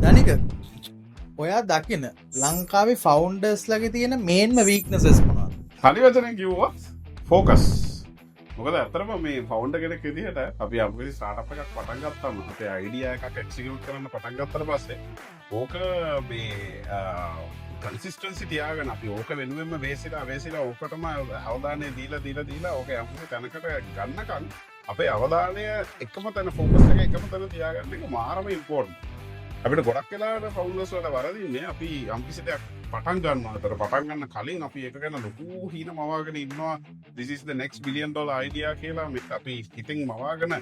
ධනික ඔයා දකින ලංකාවේ ෆවුන්ඩර්ස් ලගේ තියෙන මේන්ම වීක්නසස් මොනවාද? හරි වචනෙන් කිව්වොත් ෆෝකස්. මොකද ඇත්තටම මේ ෆවුන්ඩර් කෙනෙක් විදිහට අපි අපේ ස්ටාර්ට්අප් එකක් පටන් ගත්තාම අපේ අයිඩියා එකක් එක්සිකියුට් කරන්න පටන් ගත්තට පස්සේ ඕක මේ කන්සිස්ටන්සි තියාගෙන අපි ඕක වෙනුවෙන්ම වේසිලා ඕකටම අවධානය දීලා ඕක යම්කිසි තැනකට ගන්නකම් අපේ අවධානය එකම තැන ෆෝකස් එක එකම තැන තියාගන්න එක මාරම ඉම්පෝර්ටන්ට්. අපිට ගොඩක් වෙලාවට ෆවුන්ඩර්ස් වලට වරදින්නේ අපි යම්කිසි දෙයක් පටන් ගන්නවට පටන් ගන්න කලින් අපි ඒක ගැන ලොකු හීන මවාගෙන ඉන්නවා. this is the next $1 billion idea කියලා අපි හිතින් මවාගෙන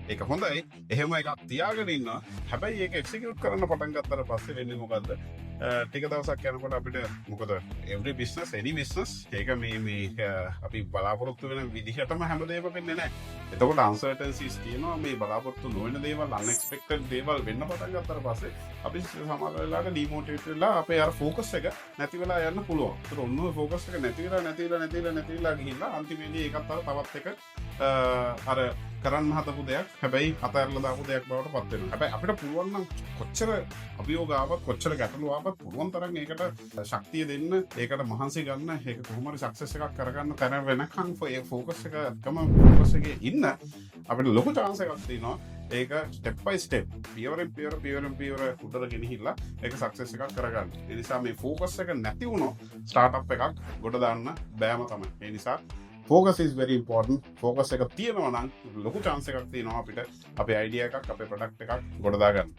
ඒක හොඳයි. එහෙම එකක් තියාගෙන ඉන්නවා. හැබැයි ඒක එක්සිකියුට් කරන්න පටන් ගත්තට පස්සේ වෙන්නේ මොකද්ද? ටික දවසක් යනකොට අපිට මොකද every business any business ඒක මේ අපි බලාපොරොත්තු වෙන විදිහටම හැමදේම වෙන්නේ නැහැ. එතකොට uncertainties තියෙනවා. මේ බලාපොරොත්තු නොවන දේවල් unexpected දේවල් වෙන්න පටන් ගත්තට පස්සේ අපි සමහර වෙලාවට ඩිමෝටිවේට් වෙලා අපේ අර ફોකස් එක නැති වෙලා යන්න පුළුවන්. ඒතර ඔන්න ඔය ફોකස් එක නැති වෙලා ගිහිල්ලා අන්තිමේදී ඒකත් අර තවත් එක අර කරන්න හදපු දෙයක් හැබැයි අතහැරලා දාපු දෙයක් බවට පත් වෙනවා. හැබැයි අපිට පුළුවන් නම් කොච්චර අභියෝග ආවත් කොච්චර ගැටලු ආවත් පුළුවන් තරම් ඒකට ශක්තිය දෙන්න, ඒකට මහන්සි ගන්න, ඒක කොහොම හරි සක්සස් එකක් කරගන්න තැන වෙනකන් ඒ ફોකස් එකේ ඉන්න අපිට ලොකු chance එකක් තියෙනවා. ඒක step by step පියවරෙන් පියවර උඩට ගෙනහිල්ලා ඒක සක්සස් එකක් කරගන්න. ඒ නිසා මේ ફોකස් එක නැති වුණොත් ස්ටාර්ට්අප් එකක් ගොඩ දාන්න බෑම තමයි. ඒ නිසා focus is very important. focus එක තියෙනවා නම් ලොකු chance එකක් තියෙනවා අපිට අපේ idea එකක් අපේ product එකක් ගොඩ දාගන්න.